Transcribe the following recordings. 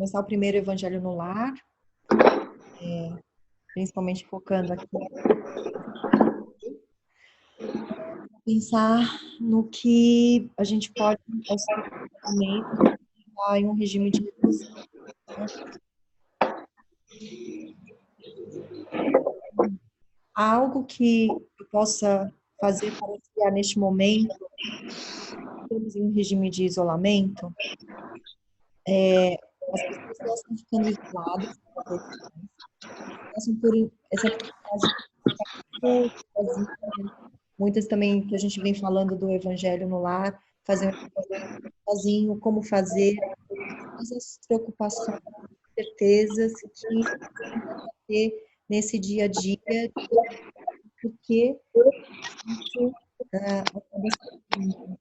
começar o primeiro Evangelho no Lar, principalmente focando aqui, pensar no que a gente pode auxiliar em um regime de redução. Algo que eu possa fazer para auxiliar neste momento, estamos em um regime de isolamento, as pessoas elas estão ficando isoladas, passam por essa fase sozinha. Muitas também que a gente vem falando do Evangelho no Lar, fazer sozinho, como fazer, essas preocupações, certezas que ter nesse dia a dia, porque isso acaba sendo.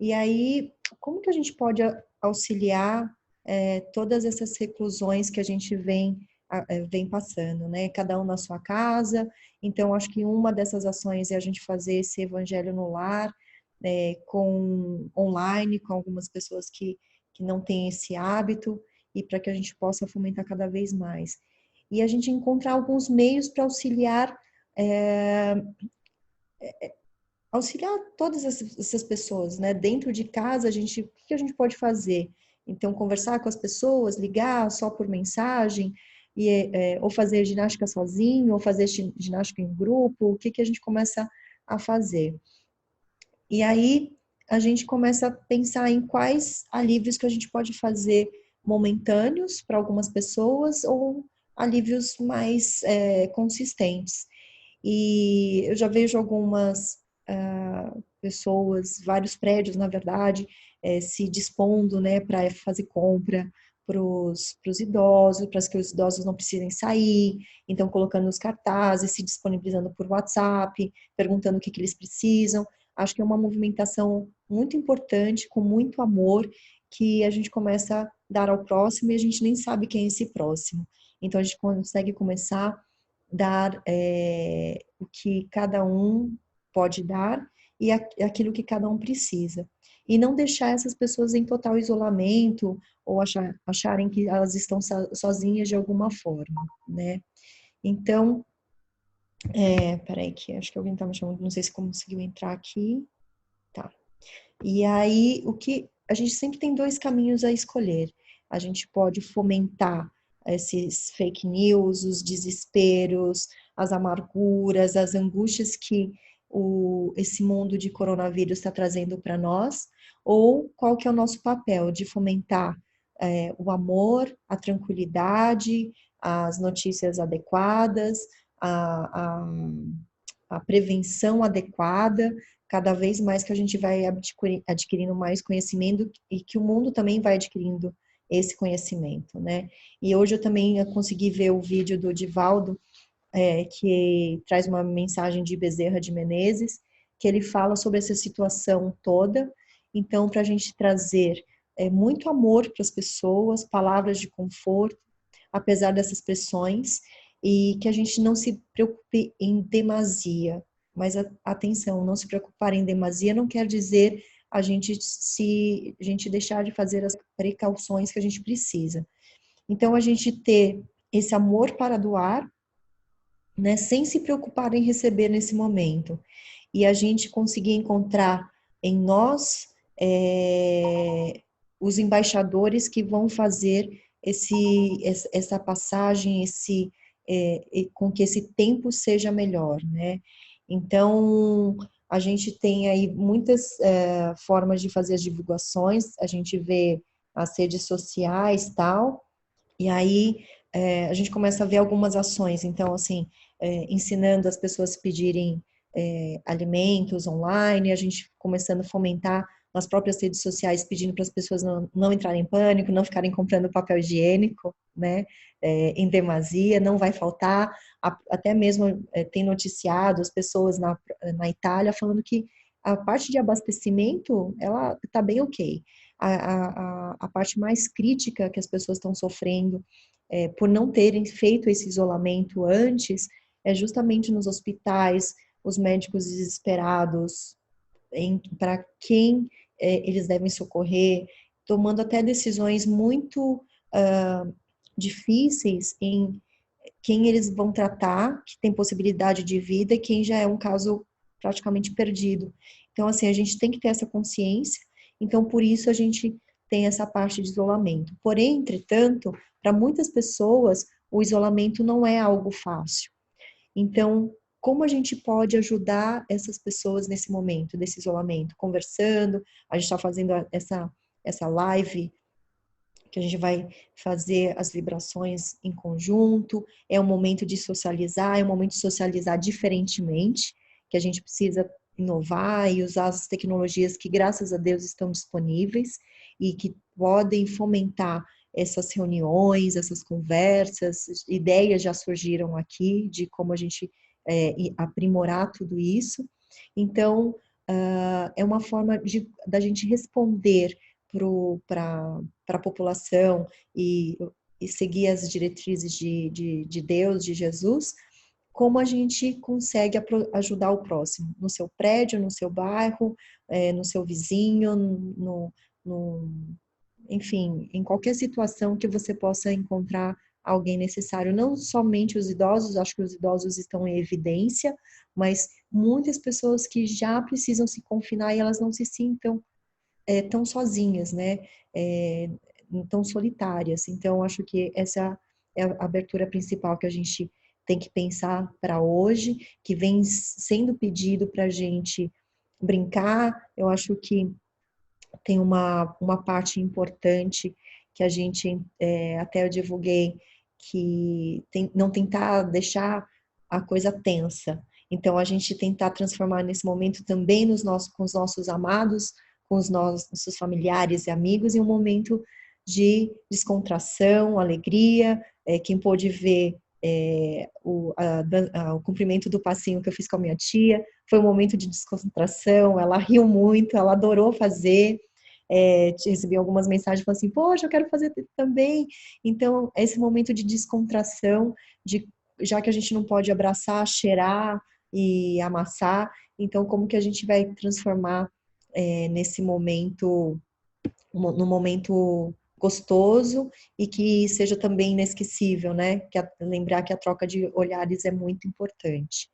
E aí, como que a gente pode auxiliar todas essas reclusões que a gente vem passando, né? Cada um na sua casa. Então, acho que uma dessas ações é a gente fazer esse evangelho no lar, com online, com algumas pessoas que não têm esse hábito, e para que a gente possa fomentar cada vez mais. E a gente encontrar alguns meios para auxiliar todas essas pessoas, né? Dentro de casa, o que a gente pode fazer? Então, conversar com as pessoas, ligar só por mensagem, ou fazer ginástica sozinho, ou fazer ginástica em grupo, o que a gente começa a fazer? E aí, a gente começa a pensar em quais alívios que a gente pode fazer momentâneos para algumas pessoas, ou alívios mais consistentes. E eu já vejo algumas pessoas, vários prédios, na verdade, se dispondo, né, para fazer compra para os idosos, para que os idosos não precisem sair, então colocando os cartazes, se disponibilizando por WhatsApp, perguntando o que eles precisam. Acho que é uma movimentação muito importante, com muito amor, que a gente começa a dar ao próximo e a gente nem sabe quem é esse próximo. Então a gente consegue começar dar o que cada um pode dar e aquilo que cada um precisa. E não deixar essas pessoas em total isolamento ou acharem que elas estão sozinhas de alguma forma, né? Então, peraí que acho que alguém tá me chamando, não sei se conseguiu entrar aqui. Tá. E aí, a gente sempre tem dois caminhos a escolher. A gente pode fomentar esses fake news, os desesperos, as amarguras, as angústias que esse mundo de coronavírus está trazendo para nós, ou qual que é o nosso papel de fomentar o amor, a tranquilidade, as notícias adequadas, a, a, a prevenção adequada, cada vez mais que a gente vai adquirindo mais conhecimento e que o mundo também vai adquirindo esse conhecimento, né? E hoje eu também consegui ver o vídeo do Divaldo, que traz uma mensagem de Bezerra de Menezes, que ele fala sobre essa situação toda. Então, para a gente trazer muito amor para as pessoas, palavras de conforto, apesar dessas pressões, e que a gente não se preocupe em demasia. Mas atenção, não se preocupar em demasia não quer dizer a gente deixar de fazer as precauções que a gente precisa. Então, a gente ter esse amor para doar, né, sem se preocupar em receber nesse momento. E a gente conseguir encontrar em nós os embaixadores que vão fazer essa passagem, com que esse tempo seja melhor, né? Então, a gente tem aí muitas formas de fazer as divulgações, a gente vê as redes sociais e tal, e aí a gente começa a ver algumas ações, então, assim, ensinando as pessoas a pedirem alimentos online, a gente começando a fomentar nas próprias redes sociais, pedindo para as pessoas não entrarem em pânico, não ficarem comprando papel higiênico, né, em demasia, não vai faltar, até mesmo tem noticiado as pessoas na Itália falando que a parte de abastecimento, ela está bem ok. A parte mais crítica que as pessoas estão sofrendo por não terem feito esse isolamento antes é justamente nos hospitais, os médicos desesperados para quem eles devem socorrer, tomando até decisões muito difíceis em quem eles vão tratar, que tem possibilidade de vida, e quem já é um caso praticamente perdido. Então, assim, a gente tem que ter essa consciência, então, por isso a gente tem essa parte de isolamento. Porém, entretanto, para muitas pessoas, o isolamento não é algo fácil. Então, como a gente pode ajudar essas pessoas nesse momento, desse isolamento? Conversando, a gente está fazendo essa live, que a gente vai fazer as vibrações em conjunto, é um momento de socializar, é um momento de socializar diferentemente, que a gente precisa inovar e usar as tecnologias que, graças a Deus, estão disponíveis e que podem fomentar essas reuniões, essas conversas, ideias já surgiram aqui de como a gente aprimorar tudo isso. Então, é uma forma da gente responder para a população e seguir as diretrizes de Deus, de Jesus, como a gente consegue ajudar o próximo, no seu prédio, no seu bairro, no seu vizinho, enfim, em qualquer situação que você possa encontrar alguém necessário, não somente os idosos, acho que os idosos estão em evidência, mas muitas pessoas que já precisam se confinar e elas não se sintam tão sozinhas, né? Tão solitárias. Então, acho que essa é a abertura principal que a gente tem que pensar para hoje, que vem sendo pedido para a gente brincar. Eu acho que tem uma parte importante que a gente, até eu divulguei, que não tentar deixar a coisa tensa. Então, a gente tentar transformar nesse momento também com os nossos amados, com os nossos familiares e amigos, em um momento de descontração, alegria. Quem pôde ver o cumprimento do passinho que eu fiz com a minha tia, foi um momento de descontração, ela riu muito, ela adorou fazer. Recebi algumas mensagens falando assim, poxa, eu quero fazer também. Então, esse momento de descontração, já que a gente não pode abraçar, cheirar e amassar, então como que a gente vai transformar nesse momento, num momento gostoso e que seja também inesquecível, né? Lembrar que a troca de olhares é muito importante.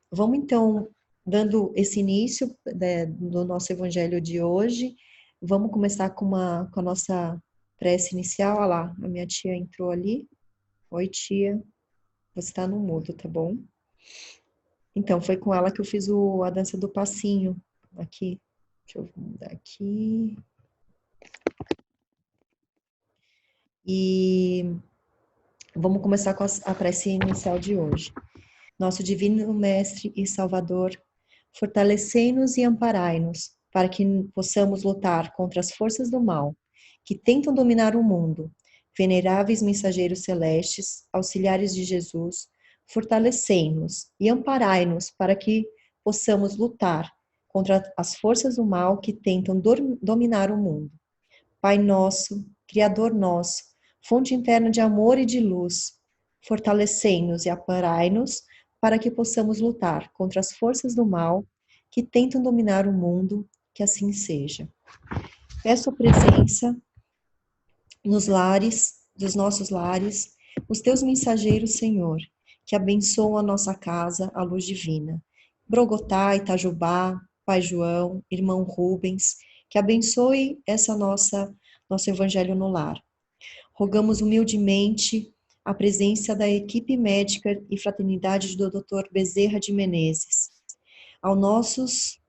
Vamos então, dando esse início, né, do nosso evangelho de hoje, vamos começar com a nossa prece inicial. Olha lá, a minha tia entrou ali. Oi, tia, você está no mudo, tá bom? Então, foi com ela que eu fiz a dança do passinho. Aqui, deixa eu mudar aqui. E vamos começar com a prece inicial de hoje. Nosso divino Mestre e Salvador, fortalecei-nos e amparai-nos, para que possamos lutar contra as forças do mal, que tentam dominar o mundo. Veneráveis mensageiros celestes, auxiliares de Jesus, fortalecei-nos e amparai-nos, para que possamos lutar contra as forças do mal que tentam dominar o mundo. Pai nosso, Criador nosso, fonte interna de amor e de luz, fortalecei-nos e amparai-nos para que possamos lutar contra as forças do mal que tentam dominar o mundo, que assim seja. Peço a presença nos lares, dos nossos lares, os teus mensageiros, Senhor, que abençoam a nossa casa, a luz divina. Brogotá, Itajubá, Pai João, Irmão Rubens, que abençoe nosso evangelho no lar. Rogamos humildemente a presença da equipe médica e fraternidade do Dr. Bezerra de Menezes, aos nossos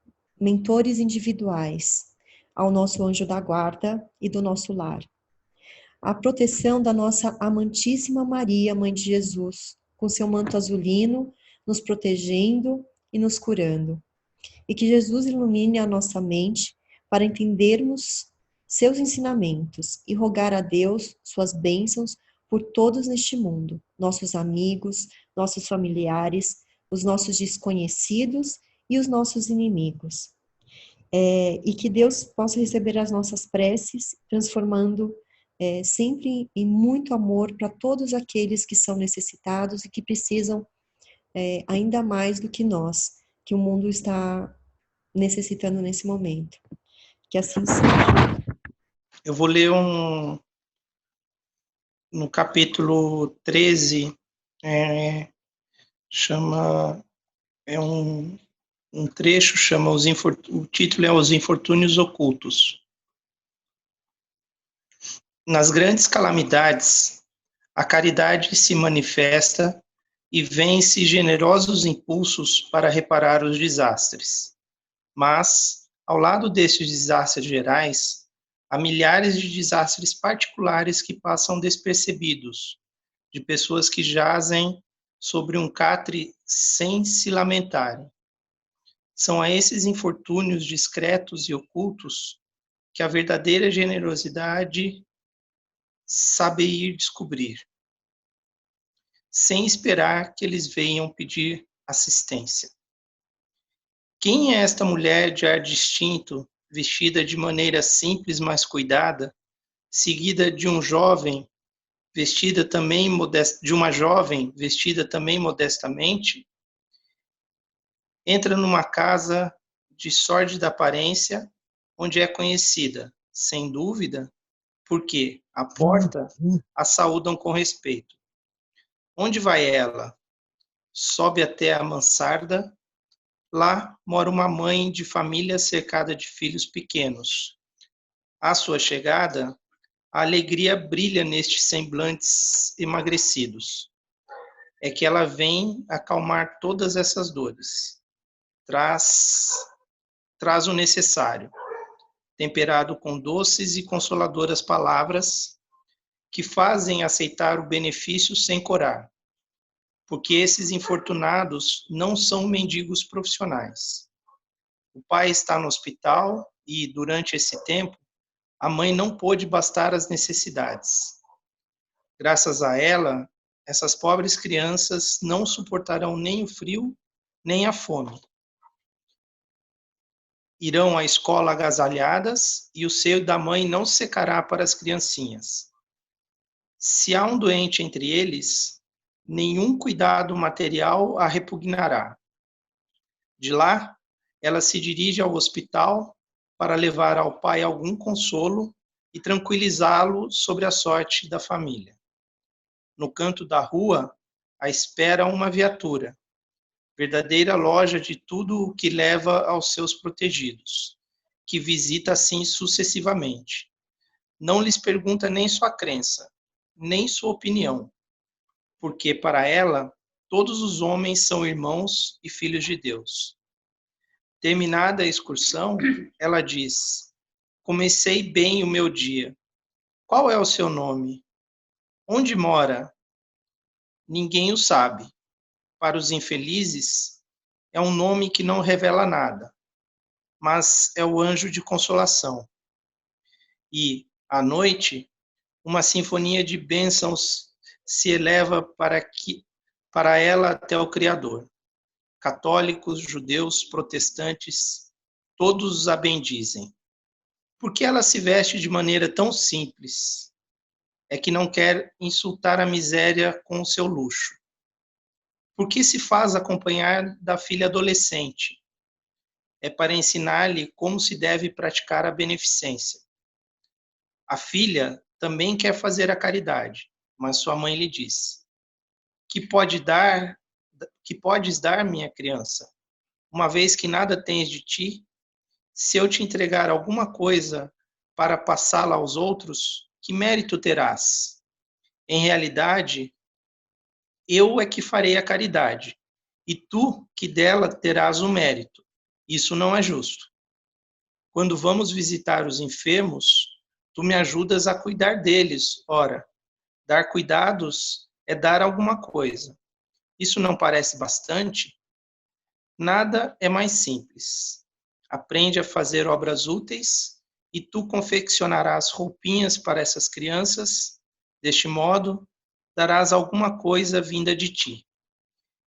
mentores individuais, ao nosso anjo da guarda e do nosso lar. A proteção da nossa amantíssima Maria, Mãe de Jesus, com seu manto azulino, nos protegendo e nos curando. E que Jesus ilumine a nossa mente para entendermos seus ensinamentos e rogar a Deus suas bênçãos por todos neste mundo, nossos amigos, nossos familiares, os nossos desconhecidos e os nossos inimigos. E que Deus possa receber as nossas preces, transformando sempre em muito amor para todos aqueles que são necessitados e que precisam ainda mais do que nós, que o mundo está necessitando nesse momento. Que assim seja. Eu vou ler no capítulo 13, chama, é um trecho, chama o título é Os Infortúnios Ocultos. Nas grandes calamidades, a caridade se manifesta e vence generosos impulsos para reparar os desastres. Mas, ao lado desses desastres gerais, há milhares de desastres particulares que passam despercebidos, de pessoas que jazem sobre um catre sem se lamentarem. São a esses infortúnios discretos e ocultos que a verdadeira generosidade sabe ir descobrir, sem esperar que eles venham pedir assistência. Quem é esta mulher de ar distinto, vestida de maneira simples, mas cuidada, seguida de um jovem, vestida também de uma jovem, vestida também modestamente? Entra numa casa de sórdida aparência, onde é conhecida, sem dúvida, porque à porta a saúdam com respeito. Onde vai ela? Sobe até a mansarda. Lá mora uma mãe de família cercada de filhos pequenos. À sua chegada, a alegria brilha nestes semblantes emagrecidos. É que ela vem acalmar todas essas dores. Traz o necessário, temperado com doces e consoladoras palavras que fazem aceitar o benefício sem corar, porque esses infortunados não são mendigos profissionais. O pai está no hospital e, durante esse tempo, a mãe não pôde bastar as necessidades. Graças a ela, essas pobres crianças não suportarão nem o frio, nem a fome. Irão à escola agasalhadas e o seio da mãe não secará para as criancinhas. Se há um doente entre eles, nenhum cuidado material a repugnará. De lá, ela se dirige ao hospital para levar ao pai algum consolo e tranquilizá-lo sobre a sorte da família. No canto da rua, à espera uma viatura, verdadeira loja de tudo o que leva aos seus protegidos, que visita assim sucessivamente. Não lhes pergunta nem sua crença, nem sua opinião, porque para ela todos os homens são irmãos e filhos de Deus. Terminada a excursão, ela diz: comecei bem o meu dia. Qual é o seu nome? Onde mora? Ninguém o sabe. Para os infelizes, é um nome que não revela nada, mas é o anjo de consolação. E, à noite, uma sinfonia de bênçãos se eleva para ela até o Criador. Católicos, judeus, protestantes, todos a bendizem. Por que ela se veste de maneira tão simples? É que não quer insultar a miséria com o seu luxo. Por que se faz acompanhar da filha adolescente? É para ensinar-lhe como se deve praticar a beneficência. A filha também quer fazer a caridade, mas sua mãe lhe diz: que podes dar, minha criança, uma vez que nada tens de ti? Se eu te entregar alguma coisa para passá-la aos outros, que mérito terás? Em realidade, eu é que farei a caridade, e tu que dela terás o mérito. Isso não é justo. Quando vamos visitar os enfermos, tu me ajudas a cuidar deles. Ora, dar cuidados é dar alguma coisa. Isso não parece bastante? Nada é mais simples. Aprende a fazer obras úteis e tu confeccionarás roupinhas para essas crianças. Deste modo, darás alguma coisa vinda de ti.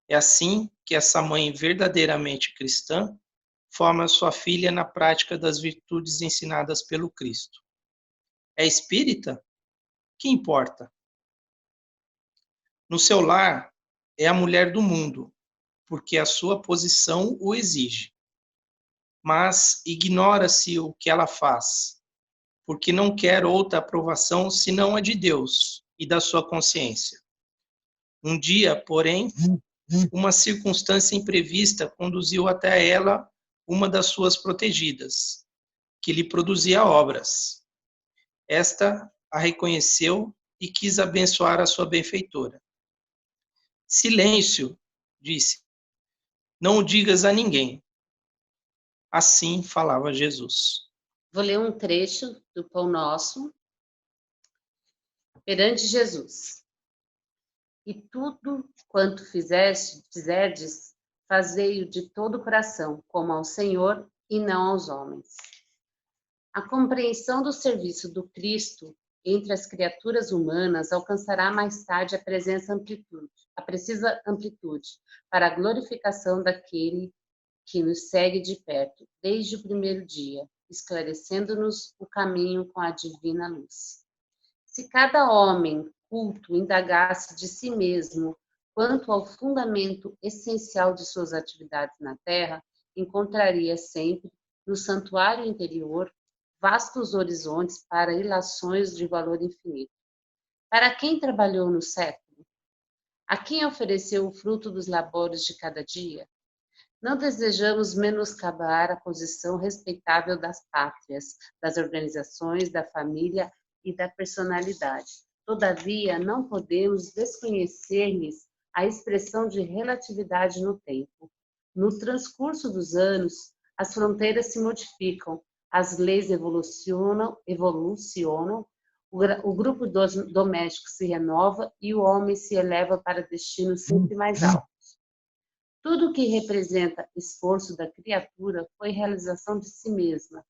É assim que essa mãe verdadeiramente cristã forma sua filha na prática das virtudes ensinadas pelo Cristo. É espírita? Que importa? No seu lar, é a mulher do mundo, porque a sua posição o exige. mas ignora-se o que ela faz, porque não quer outra aprovação senão a de Deus e da sua consciência. Um dia, porém, uma circunstância imprevista conduziu até ela uma das suas protegidas, que lhe produzia obras. Esta a reconheceu e quis abençoar a sua benfeitora. Silêncio, disse, não o digas a ninguém. Assim falava Jesus. Vou ler um trecho do Pão Nosso. Perante Jesus. E tudo quanto fizerdes, fazei-o de todo o coração, como ao Senhor e não aos homens. A compreensão do serviço do Cristo entre as criaturas humanas alcançará mais tarde a precisa amplitude, para a glorificação daquele que nos segue de perto, desde o primeiro dia, esclarecendo-nos o caminho com a divina luz. Se cada homem culto indagasse de si mesmo quanto ao fundamento essencial de suas atividades na Terra, encontraria sempre, no santuário interior, vastos horizontes para ilações de valor infinito. Para quem trabalhou no século? A quem ofereceu o fruto dos labores de cada dia? Não desejamos menoscabar a posição respeitável das pátrias, das organizações, da família e da personalidade. Todavia, não podemos desconhecer-lhes a expressão de relatividade no tempo. No transcurso dos anos, as fronteiras se modificam, as leis evolucionam, o grupo doméstico se renova e o homem se eleva para destinos sempre mais altos. Tudo que representa esforço da criatura foi realização de si mesma,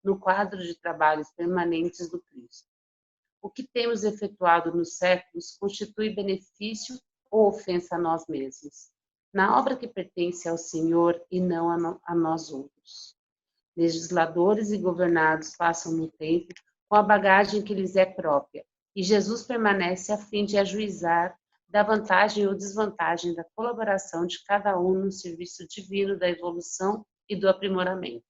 no quadro de trabalhos permanentes do Cristo. O que temos efetuado nos séculos constitui benefício ou ofensa a nós mesmos, na obra que pertence ao Senhor e não a nós outros. Legisladores e governados passam no tempo com a bagagem que lhes é própria, e Jesus permanece a fim de ajuizar da vantagem ou desvantagem da colaboração de cada um no serviço divino da evolução e do aprimoramento.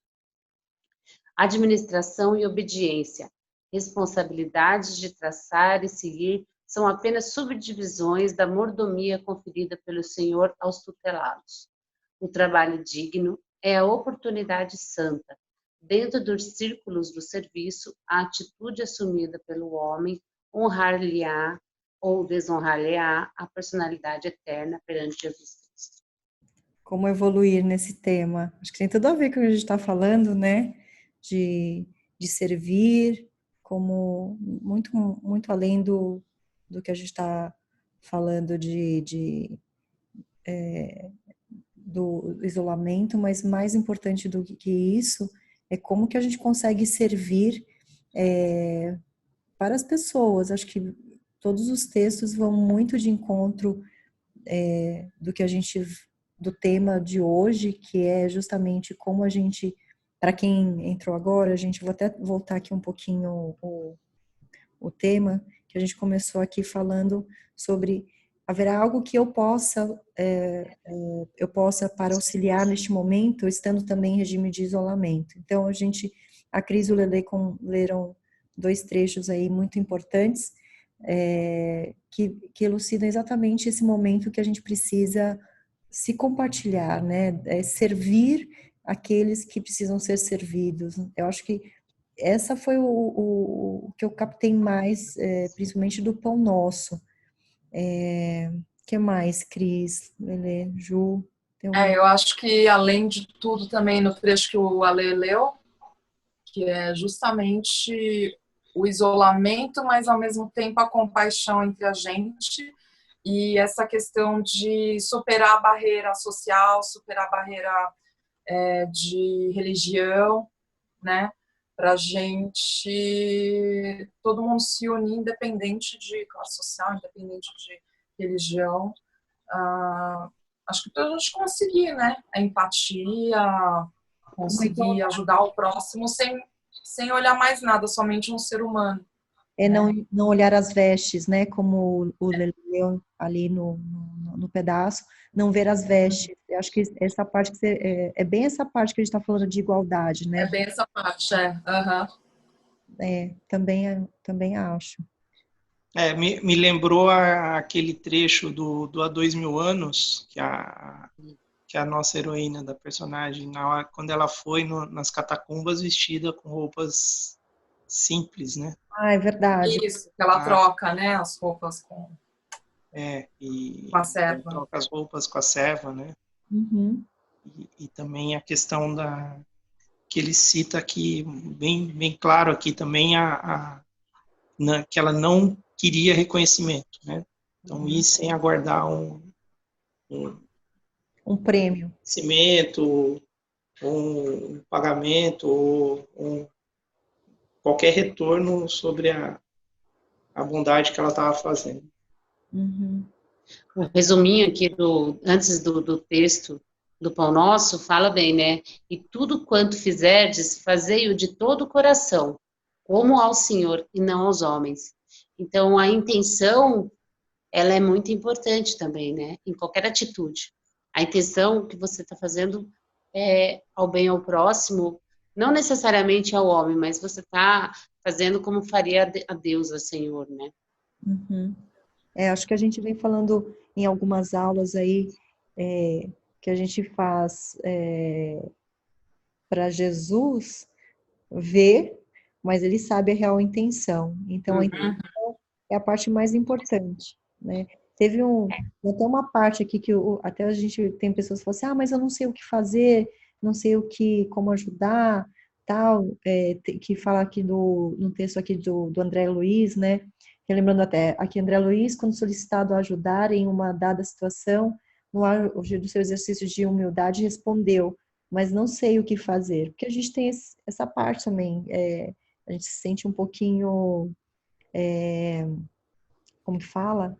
Administração e obediência, responsabilidades de traçar e seguir são apenas subdivisões da mordomia conferida pelo Senhor aos tutelados. O trabalho digno é a oportunidade santa. Dentro dos círculos do serviço, a atitude assumida pelo homem honrar-lhe-á ou desonrar-lhe-á a personalidade eterna perante Jesus Cristo. Como evoluir nesse tema? Acho que tem tudo a ver com o que a gente está falando, né? De servir, como muito além do que a gente está falando do isolamento, mas mais importante do que isso é como que a gente consegue servir para as pessoas. Acho que todos os textos vão muito de encontro do tema de hoje, que é justamente como a gente, para quem entrou agora, a gente vou até voltar aqui um pouquinho o tema, que a gente começou aqui falando sobre haverá algo que eu possa para auxiliar neste momento, estando também em regime de isolamento. Então, a Cris e o Lele leram 2 trechos aí muito importantes, que elucidam exatamente esse momento que a gente precisa se compartilhar, né? Servir aqueles que precisam ser servidos. Eu acho que essa foi o que eu captei mais, principalmente do Pão Nosso. Que mais, Cris, Lelê, Ju? Eu acho que, além de tudo, também no trecho que o Ale leu, que é justamente o isolamento, mas, ao mesmo tempo, a compaixão entre a gente e essa questão de superar a barreira social, superar a barreira de religião, né? Para a gente, todo mundo se unir, independente de classe social, independente de religião. Acho que para a gente conseguir, né? A empatia, conseguir ajudar o próximo sem olhar mais nada, somente um ser humano. Não olhar as vestes, né? Como o Lele ali no pedaço, não ver as vestes. Eu acho que essa parte que é bem essa parte que a gente está falando de igualdade, É né? bem essa parte, aham. Também acho. Me lembrou aquele trecho do Há 2000 anos, que a nossa heroína da personagem, quando ela foi nas catacumbas vestida com roupas simples, né? Ah, é verdade. Isso, que ela Ah, troca, né, as roupas com a serva. troca as roupas com a serva, né? Uhum. E também a questão que ele cita aqui, bem claro aqui também, que ela não queria reconhecimento, né? Então, ir sem aguardar um prêmio. reconhecimento, um pagamento, ou qualquer retorno sobre a bondade que ela estava fazendo. Uhum. Um resuminho aqui antes do texto do Pão Nosso, fala bem, né? E tudo quanto fizerdes, fazei-o de todo o coração, como ao Senhor e não aos homens. Então, a intenção, ela é muito importante também, né? Em qualquer atitude. A intenção que você está fazendo é ao bem ao próximo, não necessariamente ao homem, mas você está fazendo como faria a Deus, a Senhor, né? Uhum. Acho que a gente vem falando em algumas aulas aí que a gente faz para Jesus ver, mas ele sabe a real intenção. Então, a intenção é a parte mais importante, né? Até uma parte aqui que até a gente tem pessoas que falam assim, mas eu não sei o que fazer, não sei como ajudar, tal, que fala aqui no texto aqui do André Luiz, né? Lembrando até, aqui André Luiz, quando solicitado a ajudar em uma dada situação, no auge do seu exercício de humildade, respondeu, mas não sei o que fazer. Porque a gente tem essa parte também, a gente se sente um pouquinho, como que fala?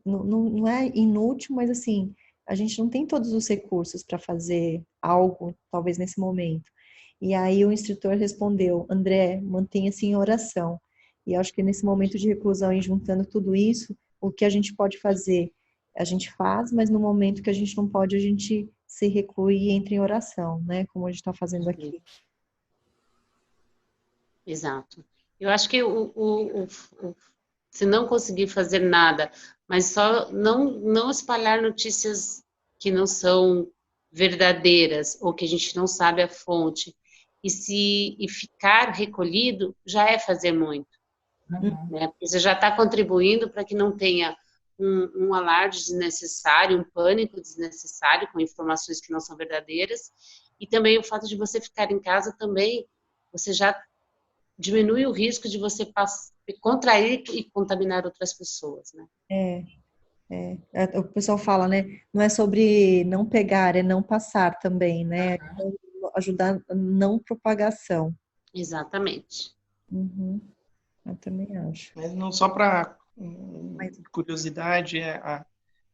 Não é inútil, mas assim, a gente não tem todos os recursos para fazer algo, talvez nesse momento. E aí o instrutor respondeu, André, mantenha-se em oração. E eu acho que nesse momento de reclusão e juntando tudo isso, o que a gente pode fazer, a gente faz, mas no momento que a gente não pode, a gente se reclui e entra em oração, né? Como a gente está fazendo aqui. Exato. Eu acho que se não conseguir fazer nada, mas só não espalhar notícias que não são verdadeiras ou que a gente não sabe a fonte e ficar recolhido já é fazer muito, né? Porque você já está contribuindo para que não tenha um alarde desnecessário, um pânico desnecessário com informações que não são verdadeiras, e também o fato de você ficar em casa também, você já diminui o risco de você contrair e contaminar outras pessoas, né? O pessoal fala, né? Não é sobre não pegar, é não passar também, né? Então, ajudar a não propagação. Exatamente. Uhum, eu também acho. Mas não só para curiosidade,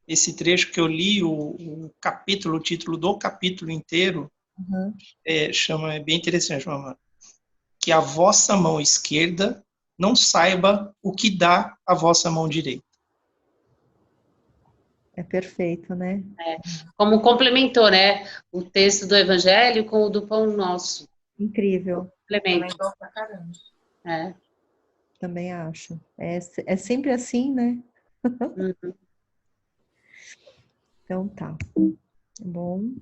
esse trecho que eu li, o título do capítulo inteiro, é bem interessante, chama que a vossa mão esquerda não saiba o que dá a vossa mão direita. É perfeito, né? Como complementou, né? O texto do Evangelho com o do Pão Nosso. Incrível. Complemento. É. Também acho. É sempre assim, né? Uhum. Então tá. Bom.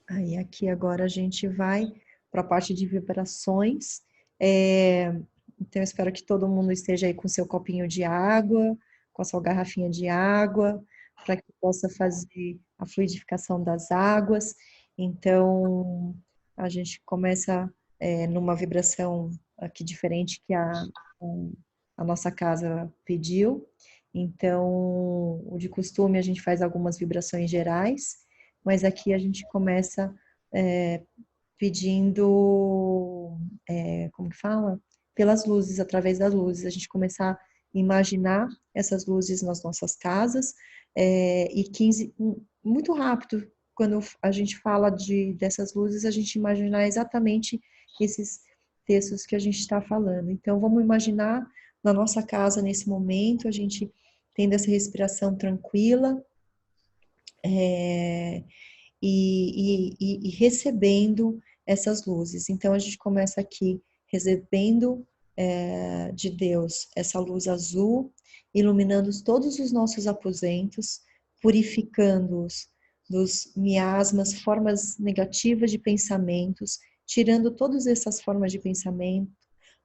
Aí aqui agora a gente vai para a parte de vibrações. Então eu espero que todo mundo esteja aí com seu copinho de água, com a sua garrafinha de água, para que possa fazer a fluidificação das águas. Então a gente começa numa vibração aqui diferente que a nossa casa pediu. Então, o de costume a gente faz algumas vibrações gerais, mas aqui a gente começa pedindo, como que fala? Pelas luzes, através das luzes. A gente começar a imaginar essas luzes nas nossas casas, e 15, muito rápido, quando a gente fala dessas luzes, a gente imaginar exatamente esses textos que a gente está falando. Então, vamos imaginar na nossa casa nesse momento, a gente tendo essa respiração tranquila, e recebendo essas luzes. Então, a gente começa aqui recebendo de Deus essa luz azul, iluminando todos os nossos aposentos, purificando-os dos miasmas, formas negativas de pensamentos, tirando todas essas formas de pensamento,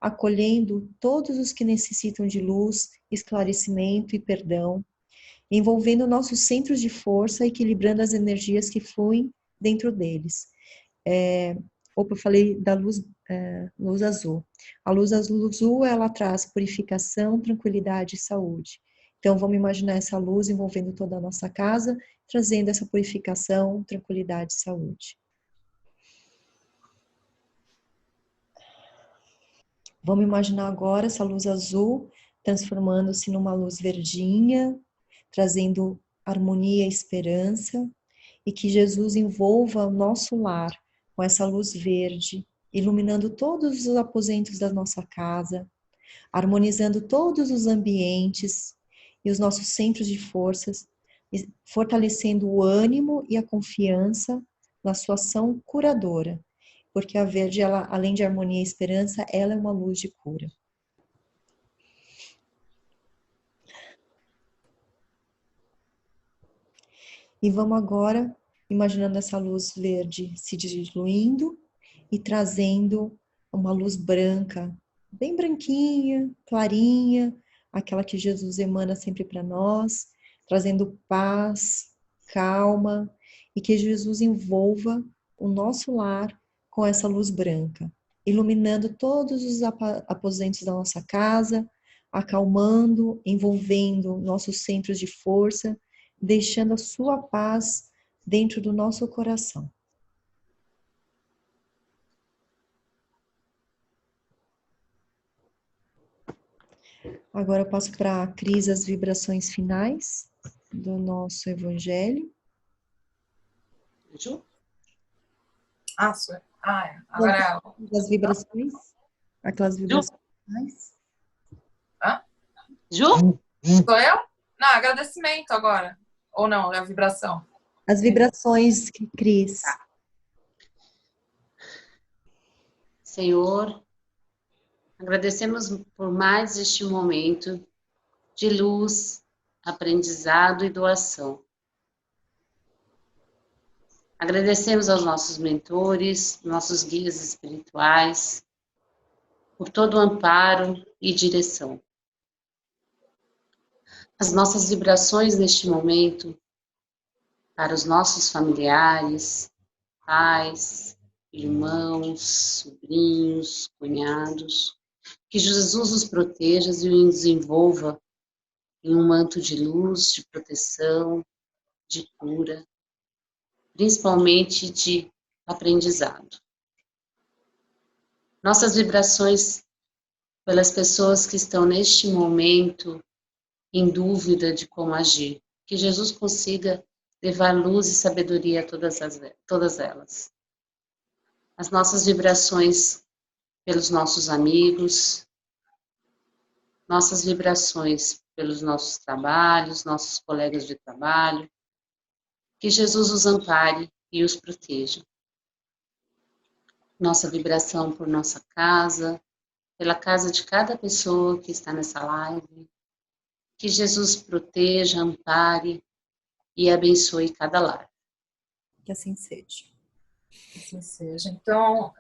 acolhendo todos os que necessitam de luz, esclarecimento e perdão, envolvendo nossos centros de força, equilibrando as energias que fluem dentro deles. Eu falei da luz azul. A luz azul, ela traz purificação, tranquilidade e saúde. Então, vamos imaginar essa luz envolvendo toda a nossa casa, trazendo essa purificação, tranquilidade e saúde. Vamos imaginar agora essa luz azul transformando-se numa luz verdinha, trazendo harmonia e esperança, e que Jesus envolva o nosso lar com essa luz verde, iluminando todos os aposentos da nossa casa, harmonizando todos os ambientes e os nossos centros de forças, fortalecendo o ânimo e a confiança na sua ação curadora, porque a verde, ela, além de harmonia e esperança, ela é uma luz de cura. E vamos agora, imaginando essa luz verde se diluindo e trazendo uma luz branca, bem branquinha, clarinha, aquela que Jesus emana sempre para nós, trazendo paz, calma, e que Jesus envolva o nosso lar com essa luz branca, iluminando todos os aposentos da nossa casa, acalmando, envolvendo nossos centros de força, deixando a sua paz dentro do nosso coração. Agora eu passo para a Cris as vibrações finais do nosso evangelho. Ju? Agora as vibrações. Aquelas vibrações finais. Ju? Sou eu? Não, agradecimento agora. Ou não, é a vibração? As vibrações, Cris. Tá. Senhor, agradecemos por mais este momento de luz, aprendizado e doação. Agradecemos aos nossos mentores, nossos guias espirituais, por todo o amparo e direção. As nossas vibrações neste momento, para os nossos familiares, pais, irmãos, sobrinhos, cunhados, que Jesus os proteja e os envolva em um manto de luz, de proteção, de cura, principalmente de aprendizado. Nossas vibrações pelas pessoas que estão neste momento em dúvida de como agir, que Jesus consiga levar luz e sabedoria a todas elas. As nossas vibrações pelos nossos amigos, nossas vibrações pelos nossos trabalhos, nossos colegas de trabalho, que Jesus os ampare e os proteja. Nossa vibração por nossa casa, pela casa de cada pessoa que está nessa live, que Jesus proteja, ampare e abençoe cada lar. Que assim seja. Que assim seja. Então,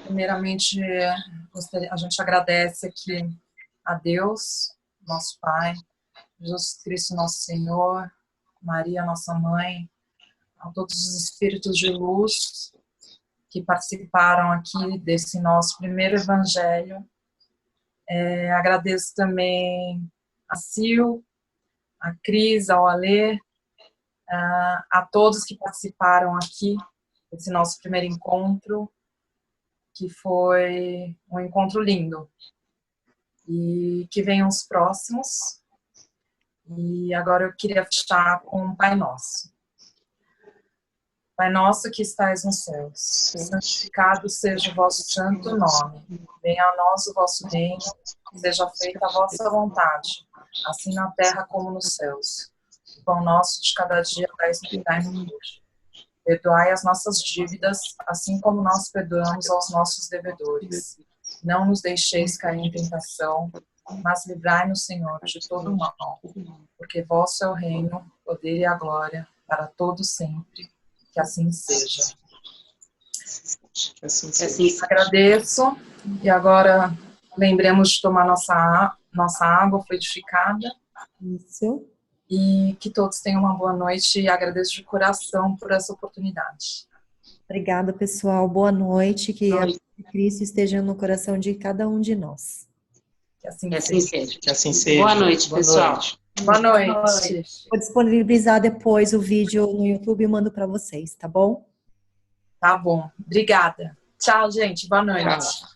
primeiramente, a gente agradece aqui a Deus, nosso Pai, Jesus Cristo, nosso Senhor, Maria, nossa Mãe, a todos os espíritos de luz que participaram aqui desse nosso primeiro evangelho. Agradeço também a Sil, a Cris, ao Alê, a todos que participaram aqui desse nosso primeiro encontro, que foi um encontro lindo. E que venham os próximos. E agora eu queria fechar com o Pai Nosso. Pai nosso que estais nos céus, santificado seja o vosso santo nome. Venha a nós o vosso reino, seja feita a vossa vontade, assim na terra como nos céus. pão nosso de cada dia dai-nos hoje. Perdoai as nossas dívidas, assim como nós perdoamos aos nossos devedores. Não nos deixeis cair em tentação, mas livrai-nos, Senhor, de todo mal. Porque vosso é o reino, o poder e a glória, para todos sempre. Que assim seja. Que assim Que assim seja. seja. Agradeço. E agora lembremos de tomar nossa água fluidificada. Isso. E que todos tenham uma boa noite e agradeço de coração por essa oportunidade. Obrigada, pessoal. Boa noite. Que a paz de Cristo esteja no coração de cada um de nós. Que assim Que assim seja. seja. Que assim seja. Boa noite, pessoal. Noite. Boa noite. Vou disponibilizar depois o vídeo no YouTube e mando para vocês, tá bom? Tá bom. Obrigada. Tchau, gente. Boa noite. Tchau.